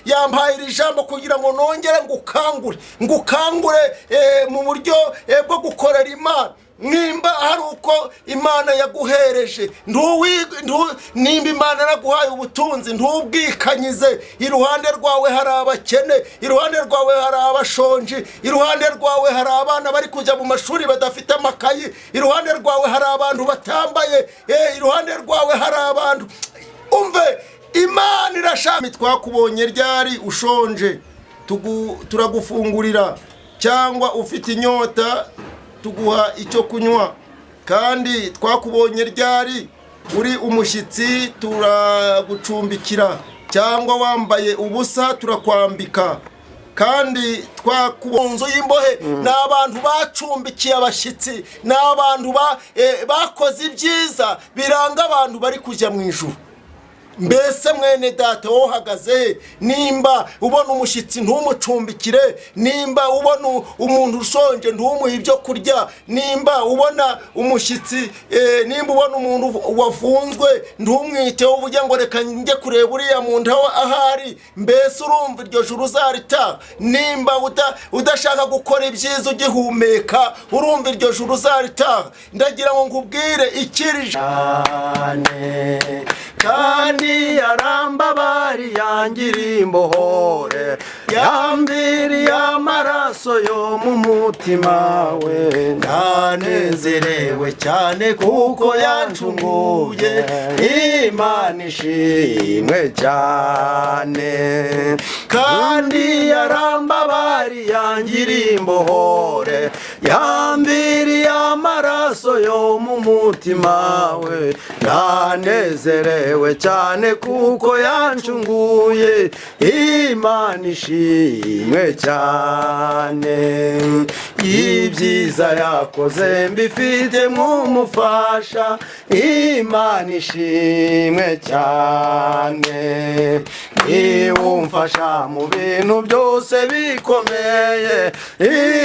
yampaye iri jambo kugira ngo nongere ngukangure mu buryo bwo gukorera Imana. Nimba hari uko Imana yaguhereje nimba Imana yaraguhaye ubutunzi ntubwikanyize. Iruhande rwawe hari abakene, iruhande rwawe hari abashonji, iruhande rwawe hari abana bari kujya mu mashuri badafite amakayi, iruhande rwawe hari abantu batambaye, iruhande rwawe hari abantu. Umve, Imana irashaka. Twakubonye ryari ushonje turagufungurira, cyangwa ufite inyota tuguha icyo kunywa. Kandi twakubonye ryari uri umushyitsi turagucumbikira, cyangwa wambaye ubusa turakwambika. Kandi twakubonzo y'imbohe n'abantu bacumbikiye abashyitsi, n'abantu bakoze ibyiza biranga abantu bari kujya mu ijuru. Mbese mwene data wohagaze, nimba ubona umushyitsi ntumucumbikire, nimba ubona umuntu ushonje ntumuhe ibyo kurya, nimba ubona umushyitsi, nimba ubona umuntu wafunzwe ntumwiteho uvuge ngo reka njye kureba uriya muntu ahari. Mbese urumva iryo juru uzaritaha? Nimba udashaka gukora ibyiza ugihumeka, urumva iryo juru uzaritaha? Ndagira ngo nkubwire ikirije kandi yarambabari yangiriye imbohore, yambiriye amaraso yo mu mutima we. Ndanezerewe cyane kuko yancunguye, Imana ishimwe cyane. Kandi yarambabari yangiriye imbohore, yambiriye amaraso yo mu mutima we. Ndanezerewe cyane kuko yancunguye, Imana ishimwe cyane. Ibyiza yakoze mbifite nk'umufasha, Imana ishimwe cyane. Umfasha mu bintu byose bikomeye,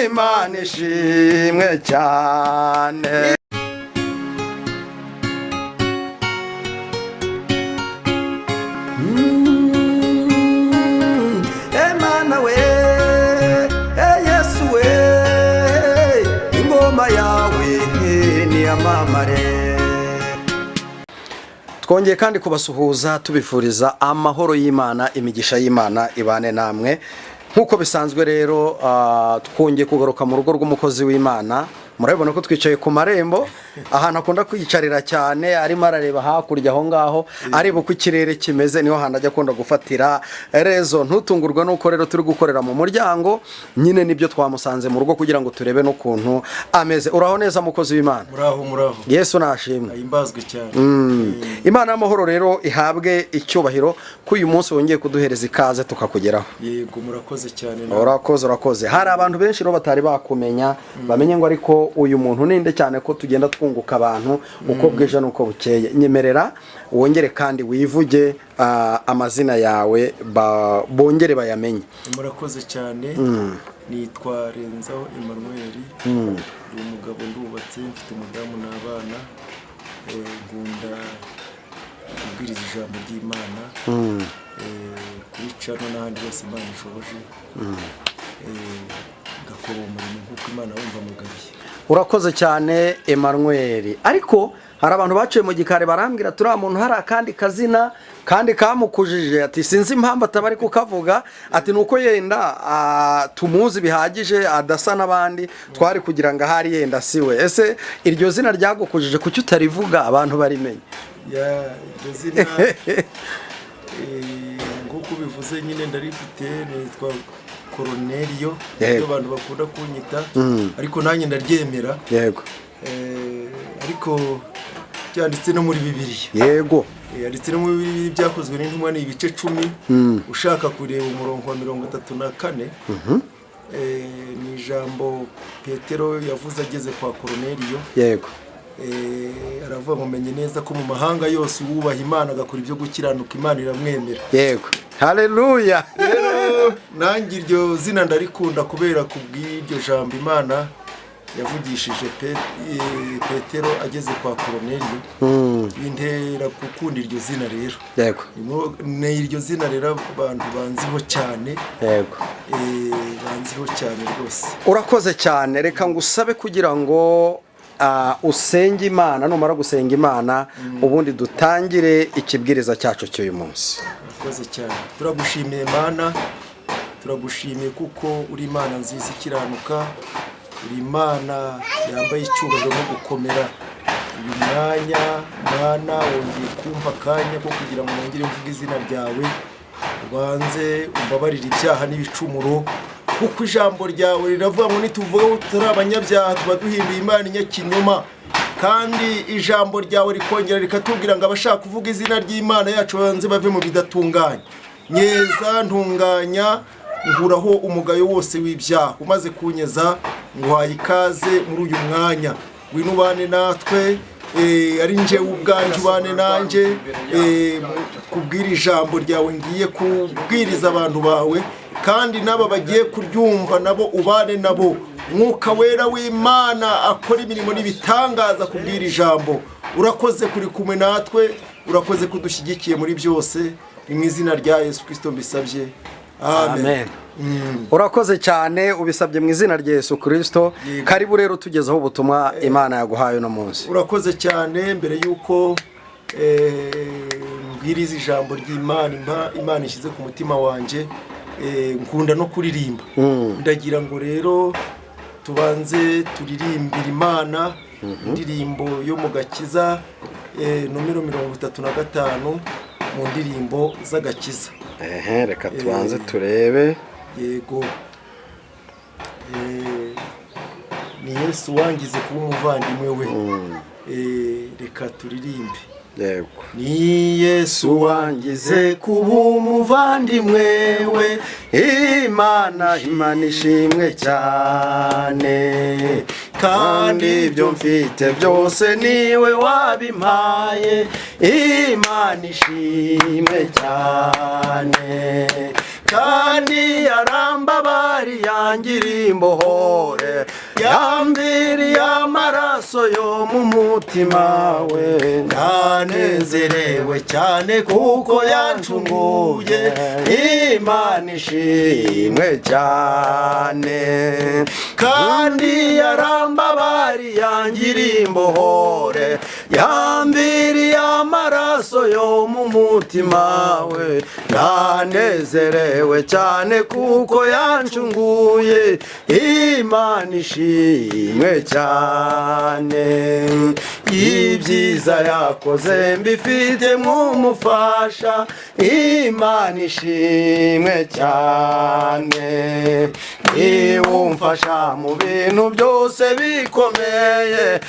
Imana ishimwe cyane. Emana we, Yesu we, ingoma yawe niyamamare. Twongeye kandi kubasuhuza tubifuriza amahoro y'Imana, imigisha y'Imana ibane namwe. Nkuko bisanzwe rero twongeye kugaruka mu rugo rw'umukozi w'Imana. Murabibona ko twicaye ku marembo, ahantu akunda kwiyicarira cyane, arimo arareba hakurya aho ngaho, areba uko ikirere kimeze, niho hantu ajya akunda gufatira rezo. Ntutungurwe nuko rero turi gukorera mu muryango, nyine nibyo twamusanze mu rugo kugira ngo turebe n'ukuntu ameze. Uraho neza mukozi w'Imana? Muraho. Yesu nashimwe. Ahimbazwe cyane. Imana y'amahoro rero ihabwe icyubahiro ko uyu munsi wongeye kuduhereza ikaze tukakugeraho. Yego, murakoze cyane. Urakoze. Hari abantu benshi rero batari bakumenya, bamenye ngo ariko uyu muntu ninde, cyane ko tugenda twunguka abantu uko bwije nuko bukeye. Nyemerera wongere kandi wivuge amazina yawe bongere bayamenye. Murakoze cyane. Nitwa Renzaho Emmanuel, ndi umugabo ndubatse, mfite umudamu n'abana, ngunda kubwiriza ijambo ry'Imana kuri channel n'ahandi hose Imana ishoboje, gakora umurimo nk'uko Imana wumva mugabiye. Urakoze cyane Emmanuel. Ariko hari abantu baciye mu gikare barambwira turi umuntu hari akandi kazina kandi kamukujije, ati sinzi impamvu atabari kukavuga, ati nuko yenda tumuzi bihagije adasa n'abandi, twari kugira ngo ahari yenda siwe. Ese iryo zina ryagukujije kuki utarivuga abantu barimenye? Iryo zina nk'uko bivuze nyine ndarifite, nitwa Cornelio, abantu bakunda kunyita, ariko nanjye ndaryemera. Yego. Ariko cyanditse no muri Bibiliya. Yego. Yanditse no muri Bibiliya, byakozwe n'intumwa ni ibice 10. Ushaka kureba umurongo wa 34, ni ijambo Petero yavuze ageze kwa Cornelio. Yego. Aravuga ngo menye neza ko mu mahanga yose wubaha Imana agakora ibyo gukiranuka, Imana iramwemera. Yego. Haleluya. Nanjye iryo zina ndarikunda kubera kubw'iryo jambo Imana yavugishije Petero ageze kwa Koroneliyo bintera gukunda iryo zina rero. Yego. Ni iryo zina rero abantu banziho cyane. Yego. Banziho cyane rwose. Urakoze cyane, reka ngusabe kugira ngo usenge Imana, numara gusenga Imana ubundi dutangire ikibwiriza cyacu cy'uyu munsi. Urakoze cyane. Turagushimiye Mana, turagushimiye kuko uri Imana nziza ikiranuka, uri Imana yambaye icyubahiro no gukomera. Uyu mwanya Mana wongeye kumpa akanya ko kugira ngo nongere mvuge izina ryawe, ubanze umbabarire ibyaha n'ibicumuro, kuko ijambo ryawe riravuga ngo nituvuga ko turi abanyabyaha tuba duhinduye Imana inyakinyoma, kandi ijambo ryawe rikongera rikatubwira ngo abashaka kuvuga izina ry'Imana yacu banze bave mu bidatunganye. Nyeza ntunganya nkuraho umugayo wose w'ibyaha, umaze kunyeza nguhaye ikaze muri uyu mwanya. Wino ubane natwe, ari nje ubwanje ubane nanje, kubwira ijambo ryawe ngiye kubwiriza abantu bawe, kandi naba bagiye kuryumva nabo ubane nabo. Mwuka wera w'Imana akora imirimo n'ibitangaza kubwira ijambo. Urakoze kuri kumwe natwe, urakoze kudushyigikiye muri byose, ni mu izina rya Yesu Kristo mbisabye, amen. Urakoze cyane, ubisabye mu izina rya Yesu Kristo. Karibu rero tugezeho ubutumwa Imana yaguhaye no munsi. Urakoze cyane. Mbere yuko mbwiriza ijambo ry'Imana, Imana ishyize ku mutima wanje, nkunda no kuririmba. Ndagira ngo rero tubanze turirimbira Imana indirimbo yo mu gakiza nomero 35 mu ndirimbo z'agakiza. Reka tubanze turebe. Yego. Ni Yesu wangize kuba umuvandimwe we. Reka turirimbe. Yego. Ni Yesu wangize kuba umuvandimwe we, Imana ishimwe cyane, kandi ibyo mfite byose niwe wabimpaye, Imana ishimwe cyane, kandi yarambabari yangiriye imbohore, yambiriye amaraso yo mu mutima we. Ndanezerewe cyane kuko yancunguye, Imana ishimwe cyane, kandi yarambabari yangiriye imbohore, yambiriye amaraso yo mu mutima we. Ndanezerewe cyane kuko yancunguye, Imana ishimwe cyane, ibyiza yakoze mbifite nk'umufasha, Imana ishimwe cyane, niwumfasha mu bintu byose bikomeye,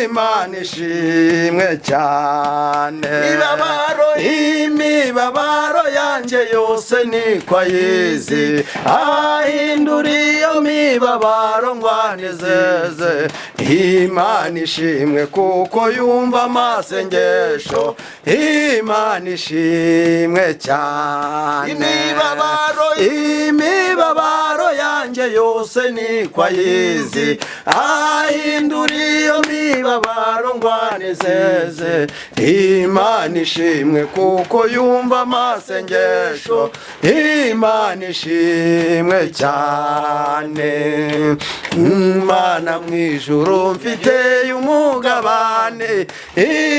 Imana ishimwe cyane, imibabaro yanjye yose niko ayizi, ahindura iyo mibabaro ngwanezeze, Imana ishimwe kuko yumva amasengesho, Imana ishimwe cyane, imibabaro yanjye yose niko ayizi, ahindura iyo mibabaro ngwanezeze, Imana ishimwe kuko yumva amasengesho, Imana ishimwe cyane. Imana mwijuru mfite umugabane,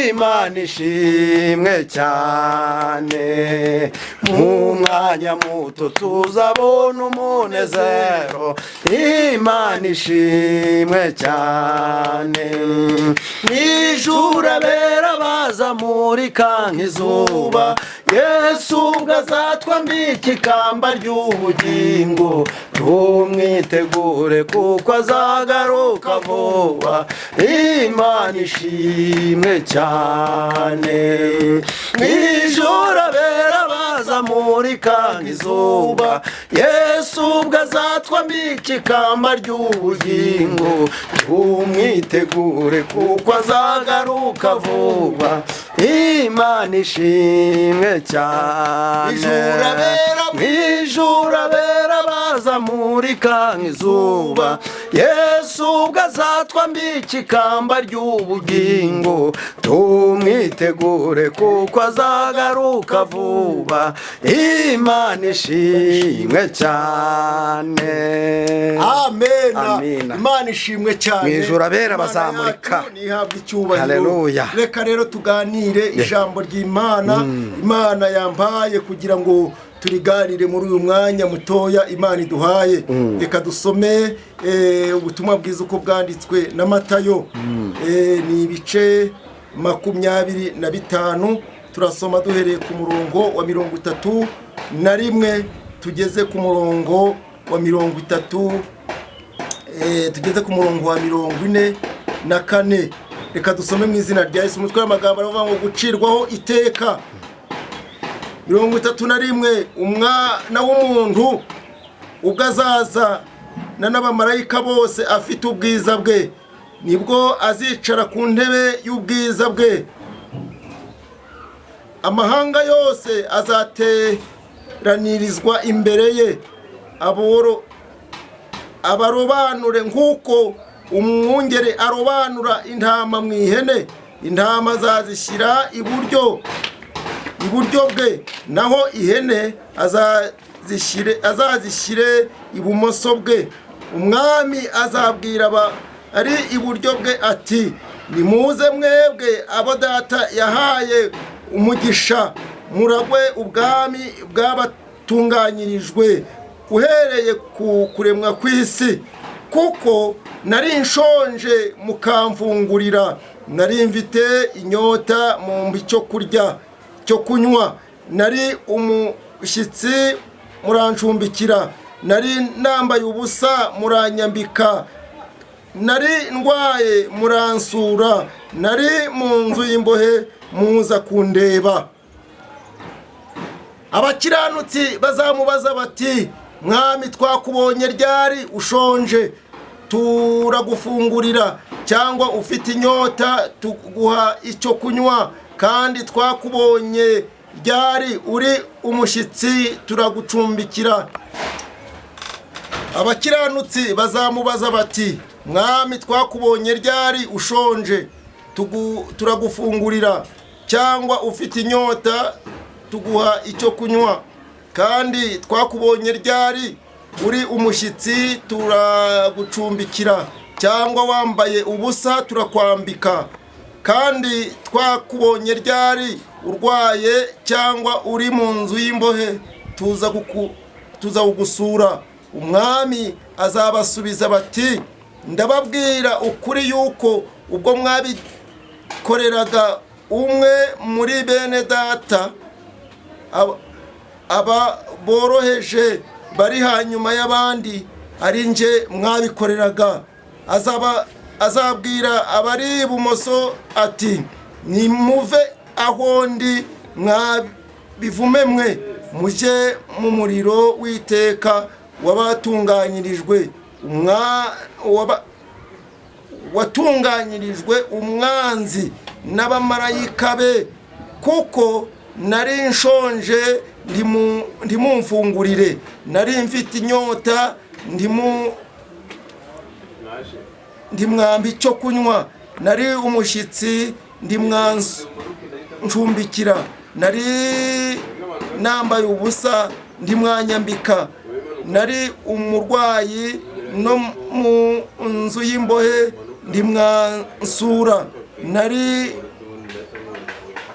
Imana ishimwe cyane, mu mwanya muto tuzabona umunezero, Imana ishimwe cyane, nijuru abera bazamurika nk'izuba, Yesu ubwo azatwambika ikamba ry'ubugingo, tumwitegure kuko azagaruka vuba, Imana ishimwe cyane, nijoro abera bazamurika nk'izuba, Yesu ubwo azatwambika ikamba ry'ubugingo, tumwitegure kuko azagaruka vuba, Imana ishimwe cyane, nijoro abera azamurika nk'izuba, Yesu ubwo azatwambika ikamba ry'ubugingo, tumwitegure kuko azagaruka vuba, Imana ishimwe cyane. Amen. Imana ishimwe cyane. Mu ijuru abera bazamurika. Nihabwa icyubahiro. Haleluya. Reka rero tuganire ijambo ry'Imana. Imana yampaye kugira ngo turiganire muri uyu mwanya mutoya Imana iduhaye. Reka dusome ubutumwa bwiza uko bwanditswe na Matayo. Ni ibice 25. Turasoma duhereye ku murongo wa 31 tugeze ku murongo wa 30, tugeze ku murongo wa 44. Reka dusome mu izina rya Yesu. Umutwe w'amagambo aravuga ngo gucirwaho iteka. 31. Umwana w'umuntu ubwo azaza n'abamarayika bose afite ubwiza bwe, nibwo azicara ku ntebe y'ubwiza bwe. Amahanga yose azateranirizwa imbere ye, abarobanure nk'uko umwungeri arobanura intama mu ihene. Intama azazishyira iburyo bwe, naho ihene azazishyire ibumoso bwe. Umwami azabwira ari iburyo bwe ati, nimuze mwebwe abo data yahaye umugisha, muragwe ubwami bwabatunganyirijwe uhereye ku kuremwa kw'isi. Kuko nari nshonje mukamfungurira, nari mfite inyota mu cyo kurya cyo kunywa, nari umushyitsi murancumbikira, nari nambaye ubusa muranyambika, nari ndwaye muransura, nari mu nzu y'imbohe muza kundeba. Abakiranutsi bazamubaza bati, Mwami twakubonye ryari ushonje turagufungurira, cyangwa ufite inyota tuguha icyo kunywa? Kandi twakubonye ryari uri umushyitsi turagucumbikira? Abakiranutsi bazamubaza bati, Mwami twakubonye ryari ushonje turagufungurira, cyangwa ufite inyota tuguha icyo kunywa? Kandi twakubonye ryari uri umushyitsi turagucumbikira, cyangwa wambaye ubusa turakwambika? Kandi twakubonye ryari urwaye, cyangwa uri mu nzu y'imbohe tuza kugusura? Umwami azabasubiza bati, ndababwira ukuri yuko ubwo mwabikoreraga umwe muri bene data aba boroheje bari hanyuma y'abandi, ari nje mwabikoreraga. Azabwira abari ibumoso ati, nimuve aho ndi mwabivume mwe, mujye mu muriro w'iteka wabatunganyirijwe watunganyirijwe umwanzi n'abamarayika be. Kuko nari nshonje ndimumfungurire, nari mfite inyota ndimwamba icyo kunywa, nari umushyitsi ndimwancumbikira, nari nambaye ubusa ndimwanyambika, nari umurwayi no mu nzu y'imbohe ndimwansura.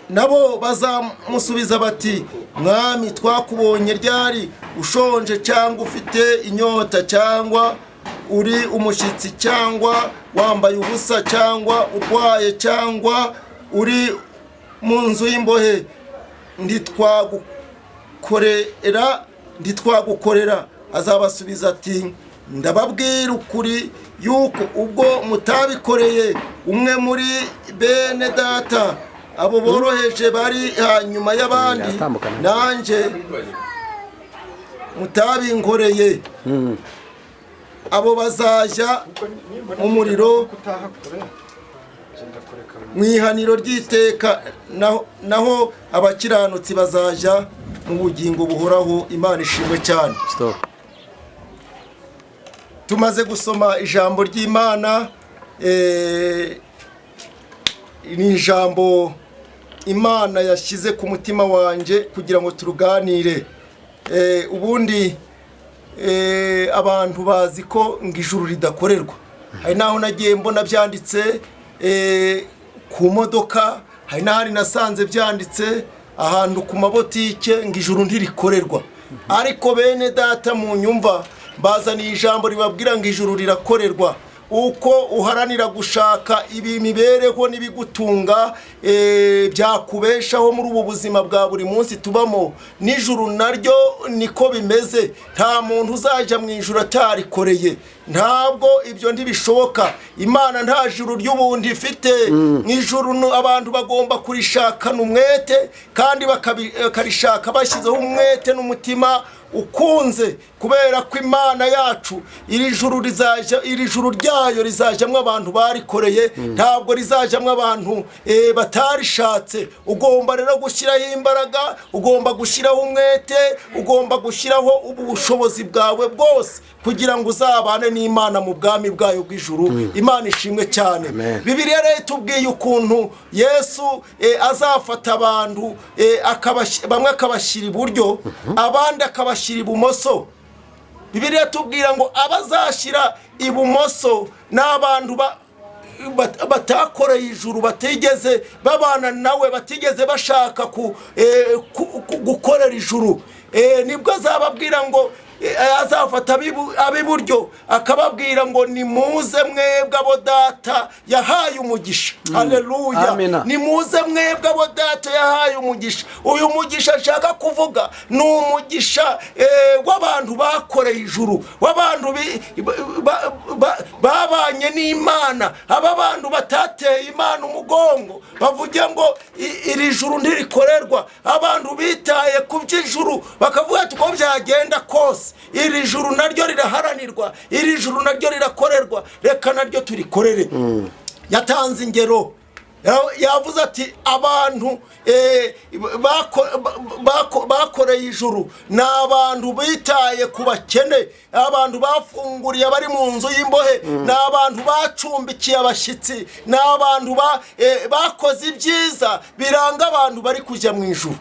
Nabo bazamusubiza bati, Mwami twakubonye ryari ushonje, cyangwa ufite inyota, cyangwa uri umushyitsi, cyangwa wambaye ubusa, cyangwa urwaye, cyangwa uri mu nzu y'imbohe ntitwagukorera? Azabasubiza ati, ndababwira ukuri yuko ubwo mutabikoreye umwe muri bene data abo boroheje bari hanyuma y'abandi, nanjye mutabinkoreye. Abo bazajya mu muriro mu ihaniro ry'iteka, naho abakiranutsi bazajya mu bugingo buhoraho. Imana ishimwe cyane. tumaze gusoma ijambo ry'Imana, ni ijambo Imana yashyize ku mutima wanjye kugira ngo turuganire. Ubundi abantu bazi ko ngo ijuru ridakorerwa. Hari naho nagiye mbona byanditse ku modoka, hari n'ahari nasanze byanditse ahantu ku mabotike ngo ijuru ntirikorerwa. Ariko bene data mu nyumva bazaniye ijambo ribabwira ngo ijuru rirakorerwa. Uko uharanira gushaka imibereho n'ibigutunga byakubeshaho muri ubu buzima bwa buri munsi tubamo, n'ijuru naryo niko bimeze. Nta muntu uzajya mu ijuru atarikoreye, ntabwo ibyo ntibishoboka. Imana nta juru ry'ubundi ifite. Mu ijuru abantu bagomba kurishakana umwete, kandi bakarishaka bashyizeho umwete n'umutima ukunze, kubera ko Imana yacu iri juru ryayo rizajyamo abantu barikoreye, ntabwo rizajyamo abantu batarishatse. Ugomba rero gushyiraho imbaraga, ugomba gushyiraho umwete, ugomba gushyiraho ubushobozi bwawe bwose kugira ngo uzabane n'Imana mu bwami bwayo bw'ijuru. Imana ishimwe cyane. Bibiliya rero itubwiye ukuntu Yesu azafata abantu, bamwe akabashyira iburyo, abandi akabashyira ibumoso. Bibiliya tubwira ngo abazashyira ibumoso n'abantu batakoreye ijuru, batigeze babana nawe, batigeze bashaka gukorera ijuru. Nibwo azababwira ngo azafata ab'iburyo akababwira ngo nimuze mwebwe abo data yahaye umugisha. Haleluya. Nimuze mwebwe abo data yahaye umugisha. Uyu mugisha nshaka kuvuga ni umugisha w'abantu bakoreye ijuru, w'abantu babanye n'Imana, aba bantu batateye Imana umugongo bavuge ngo iri juru ntirikorerwa. Abantu bitaye ku by'ijuru bakavuga ati ko byagenda kose iri juru naryo riraharanirwa, iri juru naryo rirakorerwa, reka naryo turikorere. Yatanze ingero, yavuze ati abantu bakoreye ijuru ni abantu bitaye ku bakene, abantu bafunguriye abari mu nzu y'imbohe, ni abantu bacumbikiye abashyitsi, ni abantu bakoze ibyiza biranga abantu bari kujya mu ijuru.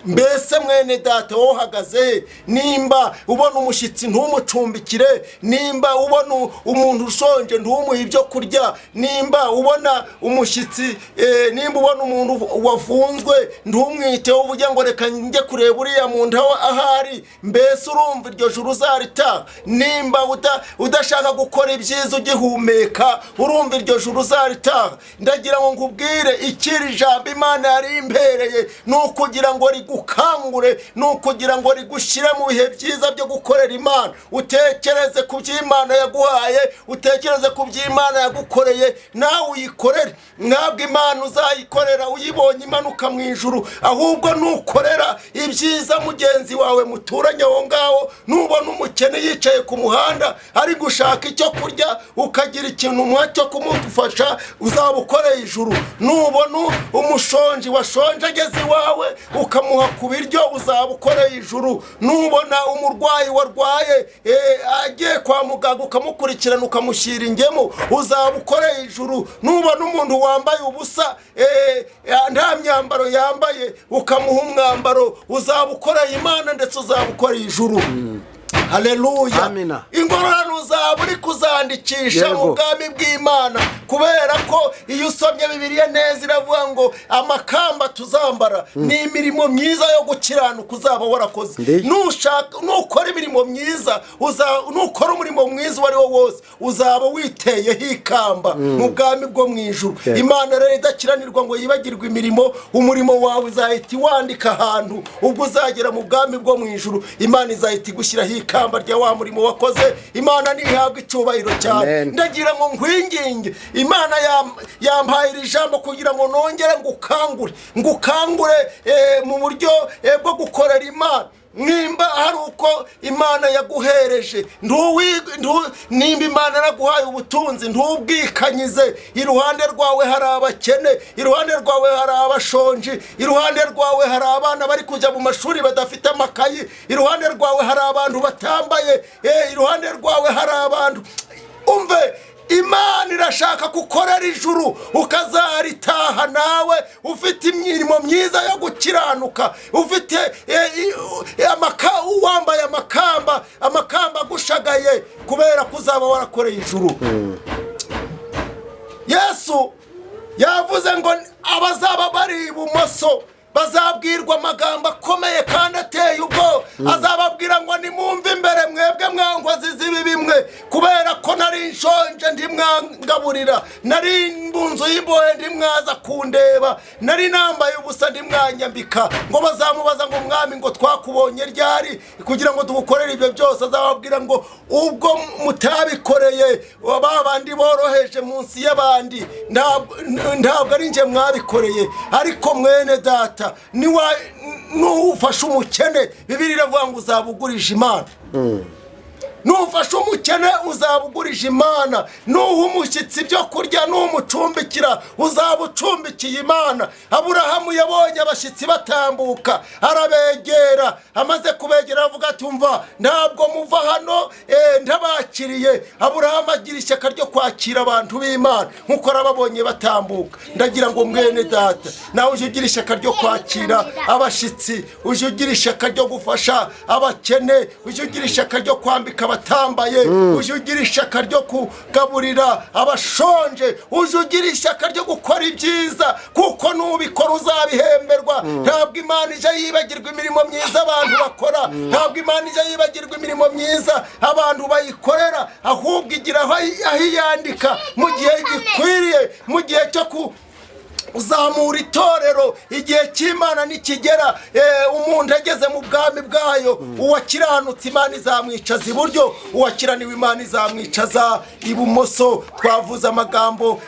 Mbese mwene data wowe uhagaze, nimba ubona umushyitsi ntumucumbikire, nimba ubona umuntu ushonje ntumuhe ibyo kurya, nimba ubona umushyitsi, nimba ubona umuntu wafunzwe ntumwiteho uvuge ngo reka njye kureba uriya muntu ahari, mbese urumva iryo juru uzaritaha? Nimba udashaka gukora ibyiza ugihumeka, urumva iryo juru uzaritaha? Ndagira ngo nkubwire ikiri jambo Imana yari impereye ni ukugira ngo ukangure, ni ukugira ngo rigushyire mu bihe byiza byo gukorera Imana. Utekereze ku by'Imana yaguhaye, utekereze ku by'Imana yagukoreye, nawe uyikorere. Ntabwo Imana uzayikorera uyibonye imanuka mu ijuru, ahubwo nukorera ibyiza mugenzi wawe muturanye aho ngaho. Nubona umukene yicaye ku muhanda ari gushaka icyo kurya, ukagira ikintu umuha cyo kumufasha, uzaba ukoreye ijuru. Nubona umushonji washonje ageze iwawe ukamuha ku biryo, uzaba ukoreye ijuru. Nubona umurwayi warwaye agiye kwa muganga ukamukurikirana ukamushyira ingemu, uzaba ukoreye ijuru. Nubona umuntu wambaye ubusa nta myambaro yambaye ukamuha umwambaro, uzaba ukoreye Imana ndetse uzaba ukoreye ijuru. Haleluya. Ingororano uzaba uri kuzandikisha mu bwami bw'Imana, kubera ko iyo usomye Bibiliya neza iravuga ngo amakamba tuzambara ni imirimo myiza yo gukiranuka uzaba warakoze. Nukora imirimo myiza, nukora umurimo mwiza uwo ari wo wose, uzaba witeyeho ikamba mu bwami bwo mu ijuru. Imana rero idakiranirwa ngo yibagirwe imirimo, umurimo wawe uzahita iwandika ahantu, ubwo uzagera mu bwami bwo mu ijuru Imana izahita igushyiraho ikamba rya wa murimo wakoze. Imana nihabwa icyubahiro cyane. Ndagira ngo nkwinginge, Imana yampaye iri jambo kugira ngo nongere ngukangure mu buryo bwo gukorera Imana. nimba hari uko imana yaguhereje nimba imana yaraguhaye ubutunzi ntubwikanyize. Iruhande rwawe hari abakene, iruhande rwawe hari abashonji, iruhande rwawe hari abana bari kujya mu mashuri badafite amakayi, iruhande rwawe hari abantu batambaye, iruhande rwawe hari abantu. Umve, Imana irashaka gukorera ijuru ukazaritaha nawe ufite imirimo myiza yo gukiranuka, ufite wambaye amakamba agushagaye kubera ko uzaba warakoreye ijuru. Yesu yavuze ngo abazaba bari ibumoso bazabwirwa amagambo akomeye kandi ateye ubwo. Azababwira ngo nimumve imbere mwebwe mwankozi z'ibi bimwe, kubera ko nari nshonje ndimwangaburira, nari mu nzu y'imbohe ndimwaza kundeba, nari nambaye ubusa ndimwanyambika. Ngo bazamubaza ngo mwami, ngo twakubonye ryari kugira ngo tugukorere ibyo byose? Azababwira ngo ubwo mutabikoreye babandi boroheje munsi y'abandi, ntabwo ari nje mwabikoreye. Ariko mwene data, nufashe umukene, Bibiliya iravuga ngo uzabugurisha Imana. Nufashe umukene uzabugurisha Imana. Nuha umushyitsi ibyo kurya, numucumbikira uzabucumbikiye Imana. Aburahamu yabonye abashyitsi batambuka, arabegera. Amaze kubegera avuga ati umva, ntabwo muva hano ntabakiriye. Aburahamu agira ishyaka ryo kwakira abantu b'Imana nkuko arababonye batambuka. Ndagira ngo mwene data, nawe uje ugira ishyaka ryo kwakira abashyitsi, uje ugira ishyaka ryo gufasha abakene, uje ugira ishyaka ryo kwambika abatambaye, uje ugira ishyaka ryo kugaburira abashonje, uje ugira ishyaka ryo gukora ibyiza, kuko nubikora uzabihemberwa. Ntabwo Imana ije yibagirwa imirimo myiza abantu bakora, ntabwo Imana ije yibagirwa imirimo myiza abantu bayikorera, ahubwo igira aho iyandika mu gihe gikwiriye, mu gihe cyo uzamura itorero. Igihe cy'Imana nikigera, umuntu ageze mu bwami bwayo, uwakiranutse Imana izamwicaza iburyo, uwakiraniwe Imana izamwicaza ibumoso. Twavuze amagambo,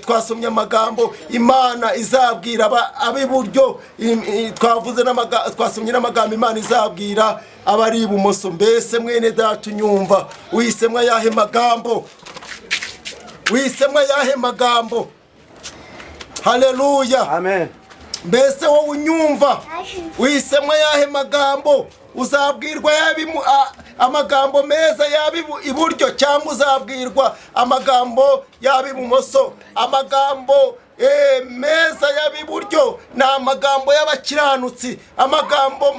twasomye amagambo Imana izabwira ab'iburyo, twasomye n'amagambo Imana izabwira abari ibumoso. Mbese mwene data unyumva, uhisemwa yahe magambo? Uhisemwa yahe magambo? Haleluya, amen. Mbese wowe unyumva, uhisemwa yahe magambo? Uzabwirwa amagambo meza iburyo, cyangwa uzabwirwa amagambo ibumoso? Amagambo meza y'abiburyo ni amagambo y'abakiranutsi, amagambo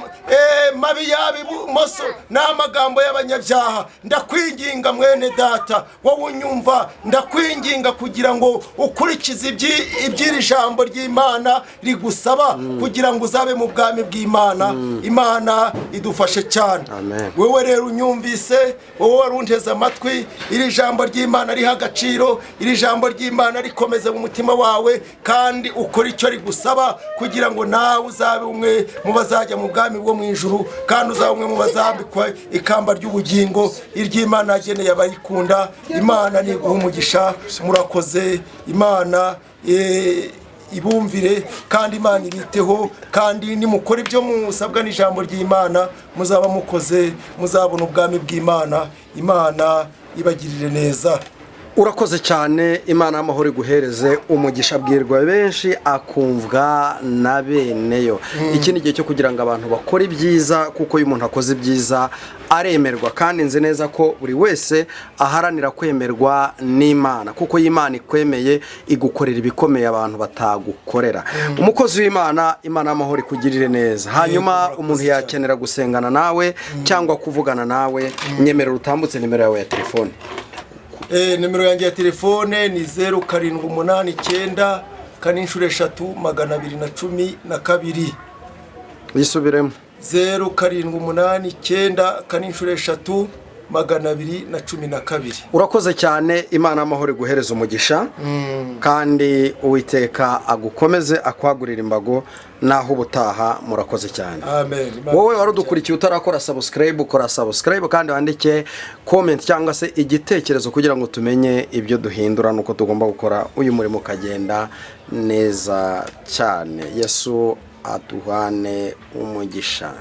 mabi y'abibumoso ni amagambo y'abanyabyaha. Ndakwinginga mwene data, wowe unyumva, ndakwinginga kugira ngo ukurikize iby'iri jambo ry'Imana rigusaba, kugira ngo uzabe mu bwami bw'Imana. Imana idufashe cyane. Wowe rero unyumvise, wowe warunteze amatwi, iri jambo ry'Imana riha agaciro, iri jambo ry'Imana rikomeze mu mutima wawe, kandi ukora icyo rigusaba, kugira ngo nawe uzabe umwe mu bazajya mu bwami bwo mu ijuru, kandi uzabe umwe mu bazambikwa ikamba ry'ubugingo iry'Imana yageneye abayikunda. Imana niguha umugisha. Murakoze. Imana ibumvire kandi Imana ibiteho, kandi nimukora ibyo musabwa n'ijambo ry'Imana muzaba mukoze, muzabona ubwami bw'Imana. Imana ibagirire neza. Urakoze cyane. Imana y'amahoro iguhereze umugisha. Bwirwa benshi akumvwa na beneyo. Iki ni igihe cyo kugira ngo abantu bakore ibyiza, kuko iyo umuntu akoze ibyiza aremerwa, kandi nzi neza ko buri wese aharanira kwemerwa n'Imana, kuko Imana ikwemeye igukorera ibikomeye abantu batagukorera. Umukozi w'Imana, Imana y'amahoro ikugirire neza. Hanyuma umuntu yakenera gusengana nawe cyangwa kuvugana nawe, nyemerera utambutse nimero yawe ya telefone. Nimero yanjye ya telefone ni 0789 43212. Yisubiremo. 0789 43212. Urakoze cyane. Imana y'amahoro iguhereza umugisha, kandi Uwiteka agukomeze akwagurira imbago naho ubutaha. Murakoze cyane. Amen. Wowe warudukurikiye utarakora subscribe, ukora subscribe, kandi wandike comment cyangwa se igitekerezo kugira ngo tumenye ibyo duhindura nuko tugomba gukora uyu murimo ukagenda neza cyane. Yesu aduhane umugisha.